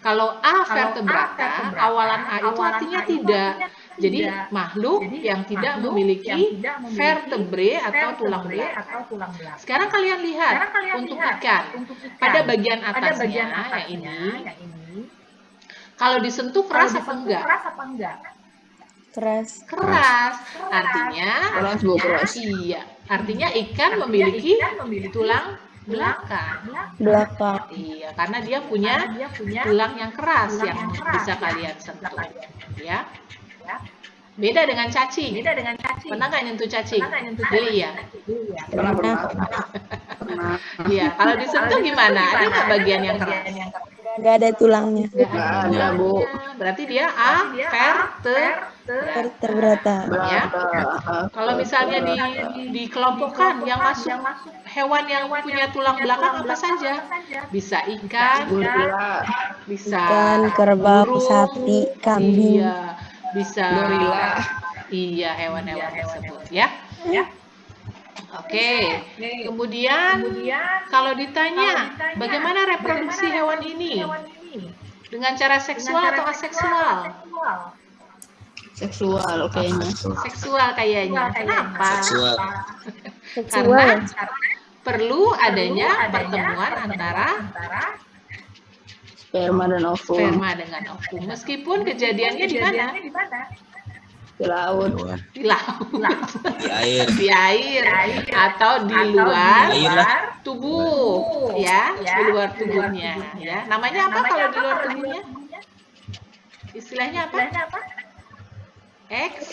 Kalau avertebrata, awalan A itu artinya tidak. Jadi makhluk yang tidak memiliki vertebrae atau tulang belakang. Sekarang kalian lihat untuk ikan. Pada bagian atasnya yang ini, kalau disentuh keras apa enggak? Keras. Artinya iya, artinya ikan memiliki tulang belakang. Iya, karena dia punya tulang yang keras yang bisa kalian sentuh, ya. Beda dengan cacing. Pernah nggak nyentuh cacing? Iya. Iya, kalau disentuh gimana? Ada nggak bagian yang keras? Nggak ada tulangnya. Nggak ada, Bu. Berarti dia Vertebrata. Ya. Kalau misalnya dikelompokkan yang masuk hewan yang punya tulang belakang apa saja? Bisa ikan, bisa kerbau, burung, sapi, kambing. iya, bisa gorila. Iya, hewan-hewan tersebut ya. Oke. Kemudian kalau ditanya bagaimana reproduksi hewan ini? Dengan cara seksual atau aseksual? Seksual kayaknya. Seksual kayaknya. Kenapa? Seksual. Karena perlu adanya pertemuan antara Sperma dan ovum. sperma dengan ovum. Meskipun kejadiannya di mana? Di laut. Di laut. Di air. Atau di luar Air. tubuh, ya, di luar tubuhnya, ya. Namanya apa kalau di luar tubuhnya? Istilahnya apa? X.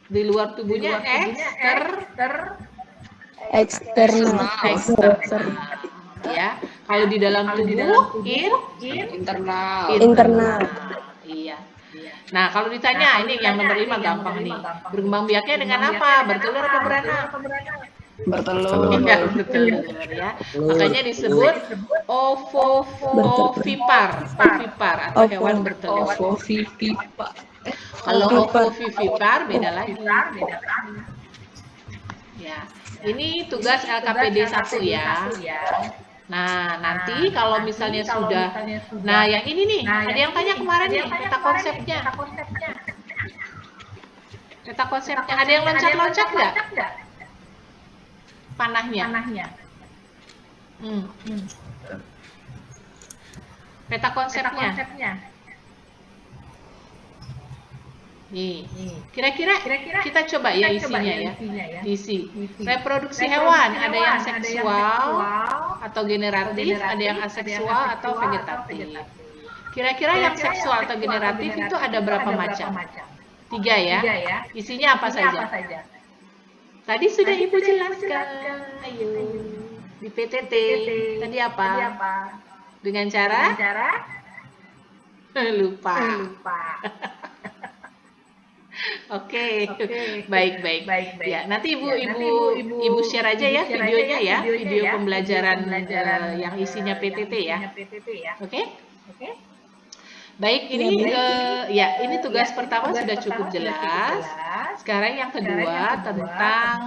Di luar tubuhnya Eksternal. ya. Kalau di dalam tubuh Internal. Iya. Nah, kalau ditanya ini yang nomor 5 gampang nih. Berkembang biaknya dengan apa? Bertelur atau beranak? Bertelur. Iya, bertelur ya. Makanya disebut ovovivipar atau hewan bertelur. Ovovivipar. Kalau ovovivipar beda lagi. Ya. Ini tugas LKPD 1 ya. Nah, nanti kalau misalnya sudah, nah yang ini nih, ada yang tanya kemarin nih, peta konsepnya. Peta konsepnya. Ada yang loncat-loncat nggak? Panahnya. Peta konsepnya. Nih, kira-kira kita coba ya isinya ya. Isi. Reproduksi hewan, ada yang seksual atau generatif, ada yang aseksual atau vegetatif. Kira-kira yang seksual atau generatif itu ada berapa macam? 3 ya. Isinya apa saja? Tadi sudah Ibu jelaskan. Ayo. Di PTT. Tadi apa? Dengan cara? Lupa. Oke. Baik. Ya, nanti Ibu share aja ya videonya ya, video pembelajaran yang isinya PTT ya. Oke? Baik, ini ini tugas pertama sudah cukup jelas. Sekarang yang kedua tentang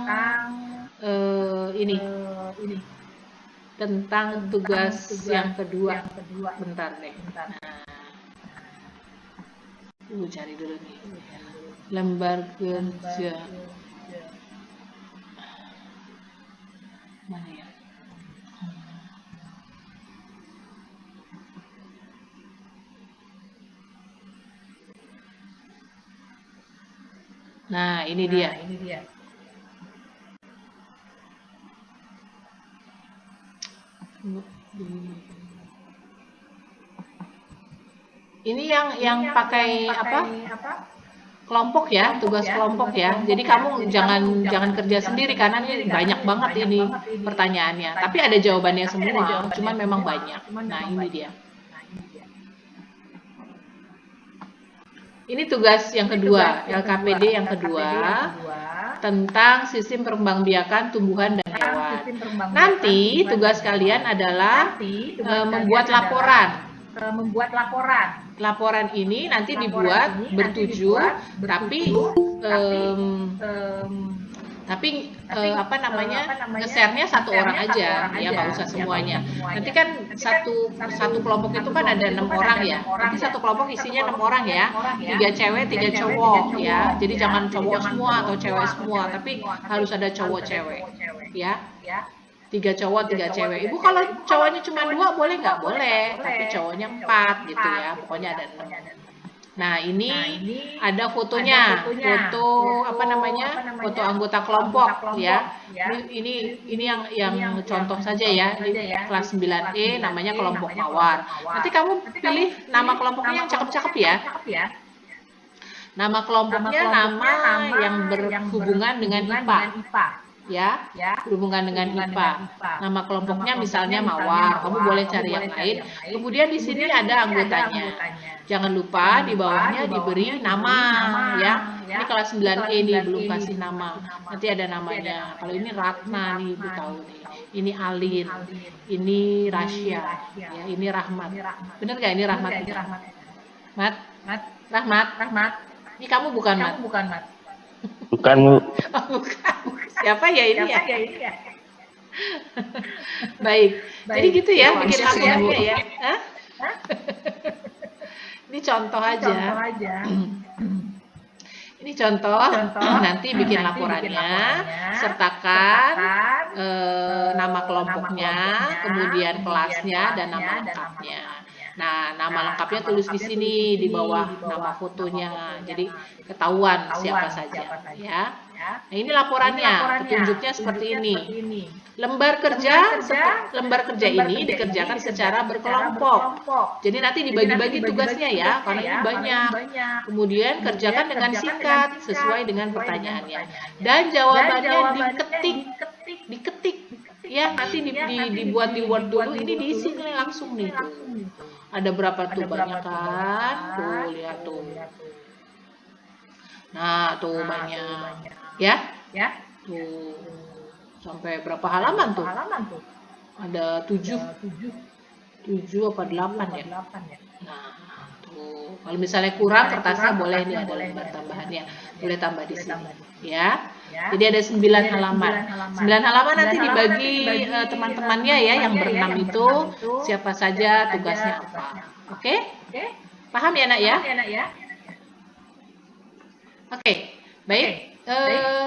tentang tugas yang kedua. Bentar deh. Nah, Ibu cari dulu nih. Lembar kerja. Mana ya? Nah, ini dia. Ini yang pakai apa? Kelompok ya, tugas kelompok ya. Jadi kamu jangan kerja sendiri karena ini banyak banget ini pertanyaannya. Tapi ada jawabannya semua, cuman memang banyak. Nah, ini dia. Ini tugas yang kedua, LKPD yang kedua, tentang sistem perkembangbiakan tumbuhan dan hewan. Nanti tugas kalian adalah membuat laporan. Laporan ini nanti dibuat bertujuh, tapi apa namanya, nge-share-nya satu orang aja, ya nggak usah semuanya. Nanti kan satu kelompok itu kan ada 6 orang ya. Nanti satu kelompok isinya 6 orang ya, 3 cewek 3 cowok ya. Jadi jangan cowok semua atau cewek semua, tapi harus ada cowok cewek ya. 3 cowok 3 cewek. Ibu kalau cowoknya cuma 2 boleh nggak? Boleh, tapi cowoknya 4 gitu ya. Pokoknya ada 6. Nah, ini ada fotonya, foto apa namanya, foto anggota kelompok ya. Ini yang contoh saja ya, di kelas 9E namanya kelompok mawar. Nanti kamu pilih nama kelompoknya yang cakep-cakep ya. Nama kelompoknya nama yang berhubungan dengan IPA. Ya, berhubungan dengan IPA. Nama kelompoknya misalnya mawar. Kamu boleh cari yang lain. Kemudian di sini ada anggotanya. Jangan lupa di bawahnya diberi nama ya. Ini kelas 9E nih belum kasih nama. Nanti ada namanya. Kalau ini Ratna nih, Ibu tahu nih. Ini Alin. Ini Rasya. Ya, ini Rahmat. Bener gak ini Rahmat? Rahmat. Ini kamu bukan Mat? Bukan, Bu. Bukan. Siapa ya ini ya? Baik. Jadi gitu ya bikin laporannya ya. Ini contoh aja. Ini contoh. Nanti bikin laporannya, sertakan nama kelompoknya, kemudian kelasnya dan nama lengkapnya. Nah, nama lengkapnya tulis di sini di bawah nama fotonya. Jadi ketahuan siapa saja ya. Nah, ini laporannya, petunjuknya seperti ini. Lembar kerja ini dikerjakan secara berkelompok. Jadi nanti dibagi-bagi tugasnya ya, karena ini banyak. Kemudian kerjakan dengan singkat sesuai dengan pertanyaannya. Dan jawabannya diketik. Ya, nanti dibuat di Word dulu, ini diisi langsung nih tuh. Ada berapa tuh? Banyak kan? Tuh, lihat tuh. Nah, tuh banyak. Ya? Tuh. Sampai berapa halaman tuh? Ada 7 apa 8 ya? Nah, tuh. Kalau misalnya kurang kertasnya boleh nih ada lembar tambahannya. Boleh tambah di sini. Ya? Jadi ada 9 halaman. 9 halaman nanti dibagi teman-temannya ya yang berenam itu siapa saja tugasnya apa. Oke? Paham ya, Nak ya? Oke. Baik,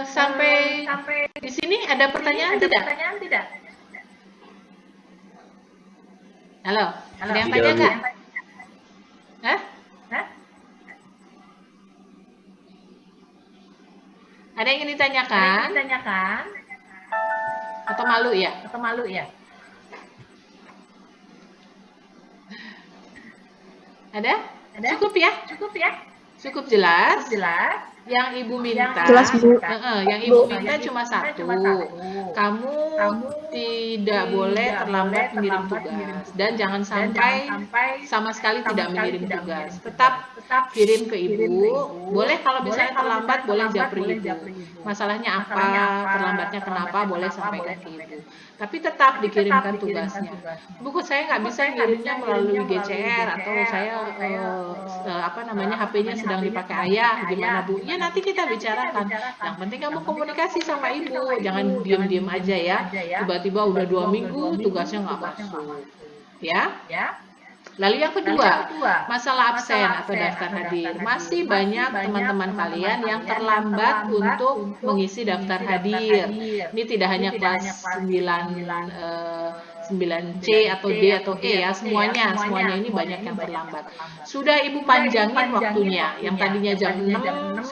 sampai di sini ada pertanyaan tidak? Halo, ada yang tanya nggak? Hah? Ada yang ingin ditanyakan? Atau malu ya? Ada? Cukup ya? Cukup jelas? Yang ibu minta, Jelas, Bu. yang ibu minta cuma satu. Kamu tidak boleh terlambat mengirim tugas dan jangan sampai sama sekali tidak mengirim tugas. Tetap kirim ke ibu. Boleh kalau misalnya terlambat boleh japri ibu. Masalahnya apa? Terlambatnya kenapa? Boleh sampaikan ke ibu. Tapi tetap dikirimkan tugasnya. Bu, saya nggak bisa ngirimnya melalui GCR atau saya HP-nya sedang dipakai ayah. Gimana Bu? Ya nanti kita bicarakan. Yang penting kamu komunikasi sama ibu. Jangan diem-diem aja ya. Tiba-tiba udah 2 minggu tugasnya nggak masuk. Ya. Lalu yang kedua, masalah absen atau daftar hadir. Masih banyak teman-teman kalian yang terlambat untuk mengisi daftar hadir. Ini tidak hanya kelas 9C atau D atau E ya, semuanya ini banyak yang terlambat. Sudah Ibu panjangin waktunya, yang tadinya jam 6,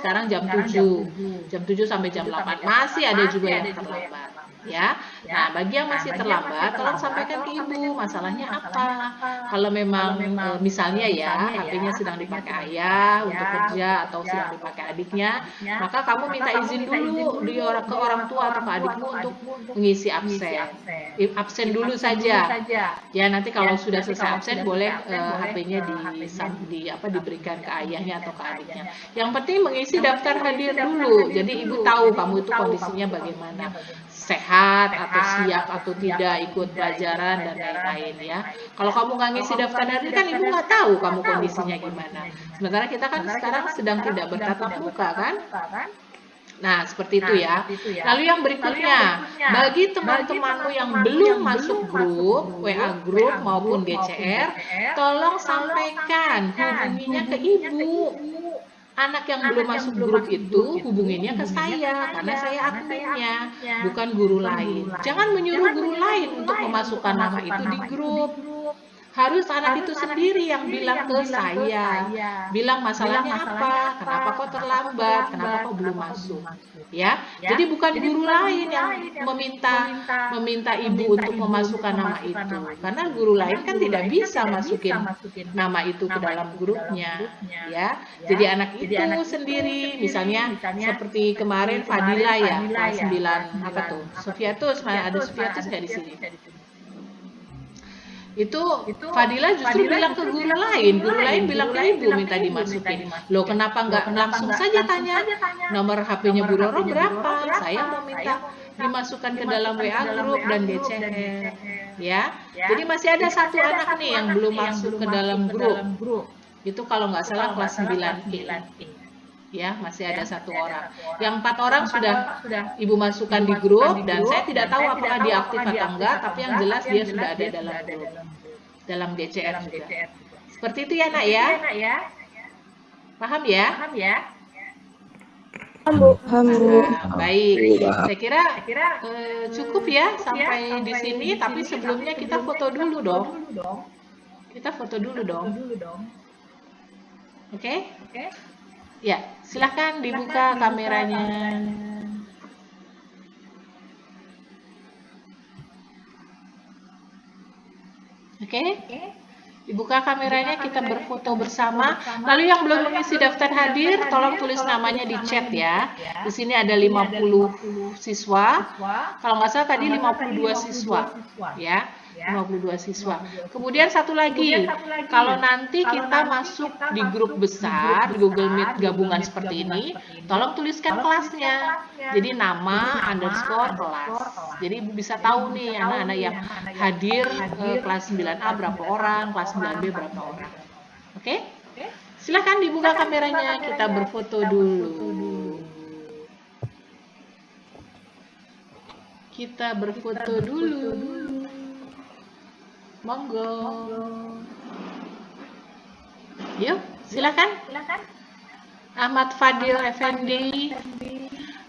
sekarang jam 7. Jam 7 sampai jam 8, masih ada juga yang terlambat. Ya, nah bagi yang masih terlambat, tolong sampaikan ke ibu masalahnya apa. Kalau memang misalnya ya HP-nya sedang dipakai ayah untuk kerja atau sedang dipakai adiknya, maka kamu minta izin dulu ke orang tua atau ke adikmu untuk mengisi absen dulu saja. Ya nanti kalau sudah selesai absen boleh HP-nya diberikan ke ayahnya atau ke adiknya. Yang penting mengisi daftar hadir dulu. Jadi ibu tahu kamu itu kondisinya bagaimana. Sehat atau siap atau tidak ikut pelajaran dan lain-lain ya. Kalau kamu nggak ngisi daftar hadir kan ibu nggak tahu kamu kondisinya gimana. Sementara kita kan sekarang sedang tidak bertatap muka kan. Nah seperti itu ya. Lalu yang berikutnya, bagi teman-temanmu yang belum masuk grup, WA grup maupun GCR, tolong sampaikan hubunginya ke ibu. Anak yang belum masuk grup itu hubunginnya ke saya karena saya adminnya, bukan guru lain. Jangan menyuruh guru lain untuk memasukkan nama itu di grup. Harus anak itu sendiri yang bilang ke saya, bilang masalahnya apa, kenapa kok terlambat, kenapa kok belum masuk, ya. Jadi bukan guru lain yang meminta ibu untuk memasukkan nama itu, karena guru lain kan tidak bisa masukin nama itu ke dalam grupnya, ya. Jadi anak itu sendiri, misalnya seperti kemarin Fadila ya, kelas 9 apa tuh, Sofiatus, ada Sofiatus nggak di sini? Itu Fadila justru bilang ke guru lain bilang ke ibu minta dimasukin. Loh kenapa nggak langsung saja tanya nomor HP-nya Bu Roro berapa? Saya mau minta dimasukkan ke dalam WA grup dan GCR. Ya. Jadi masih ada satu anak nih yang belum masuk ke dalam grup. Itu kalau nggak salah kelas 9E. Ya, masih ada satu orang. Yang 4 orang sudah ibu masukkan di grup dan saya tidak tahu apakah dia aktif atau enggak, tapi yang jelas dia sudah ada dalam grup, dalam GCR juga. Seperti itu ya nak ya? Paham ya? Paham, Bu. Baik, saya kira cukup ya sampai di sini, tapi sebelumnya kita foto dulu dong. Oke? Ya, silahkan dibuka kameranya. Oke? Dibuka kameranya, kita berfoto bersama. Lalu yang belum mengisi daftar hadir, tolong tulis namanya di chat ya. Di sini ada 50 siswa. Kalau nggak salah tadi 52 siswa. Ya. 52 siswa. Kemudian satu lagi, kalau nanti kita masuk di grup besar, di Google Meet gabungan seperti ini, tolong tuliskan kelasnya. Jadi nama _ kelas. Jadi Ibu bisa tahu nih anak-anak yang hadir kelas 9A berapa orang, kelas 9B berapa orang. Oke? Silahkan dibuka kameranya, kita berfoto dulu. Kita berfoto dulu. Monggo. Yuk, silakan. Ahmad Fadil Effendi.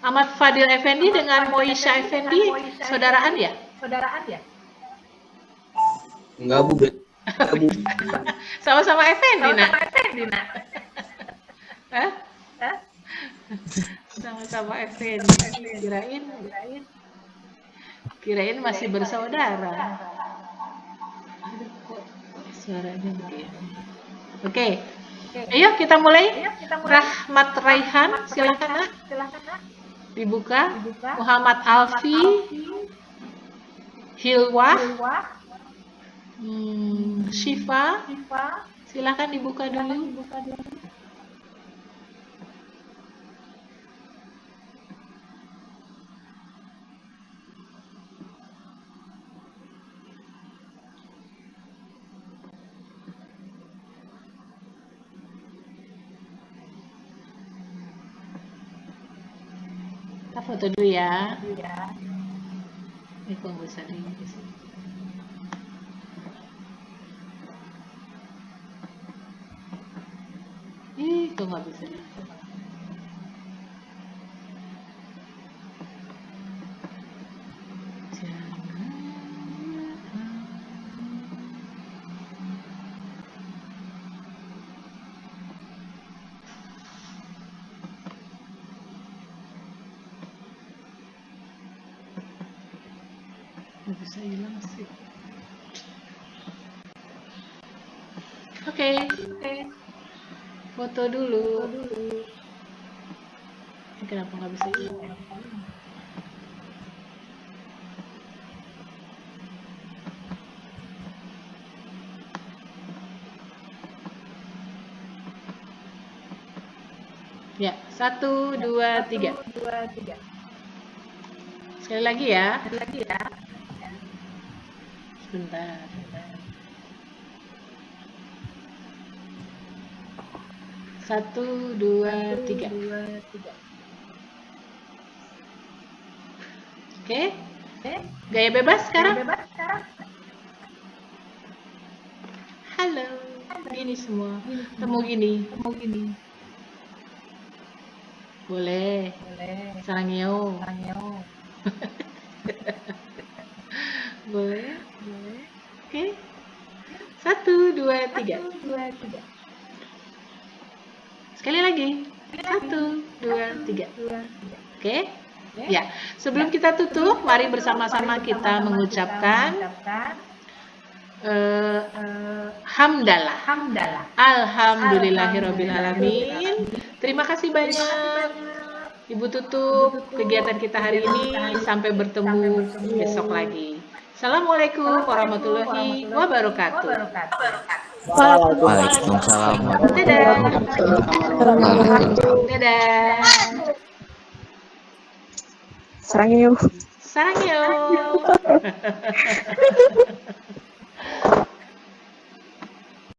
Ahmad Fadil Effendi dengan Moisha Effendi saudaraan ya? Saudaraan ya? Enggak, Bu. Sama-sama Effendi, Nak. Hah? Sama-sama Effendi. Kirain masih bersaudara. Aduh, kok suaranya begini. Oke. Ayo kita mulai. Rahmat Raihan, silakan Nak. Dibuka. Muhammad Alfi. Hilwa. Syifa. Silakan dibuka dulu. Kita foto dulu ya. Ini kok nggak bisa di sini. Kok nggak bisa di sini. Nggak bisa hilang sih. Oke. Foto dulu. Ini kenapa nggak bisa hilang? Ya, 1, 2, 3. Sekali lagi ya. Sebentar. Satu, dua, tiga. Oke. Gaya bebas sekarang. Halo. Gini semua. Temu gini. Boleh. Sarangyo. Boleh. Oke. 1, 2, 3. Sekali lagi. 1, 2, 3. Oke. Ya. Sebelum kita tutup, mari bersama-sama kita mengucapkan hamdalah. Alhamdulillahirabbil alamin. Terima kasih banyak Ibu tutup kegiatan kita hari ini. Sampai bertemu besok lagi. Assalamualaikum warahmatullahi wabarakatuh. Waalaikumsalam. Dadah. Sarangyo. Sarangyo.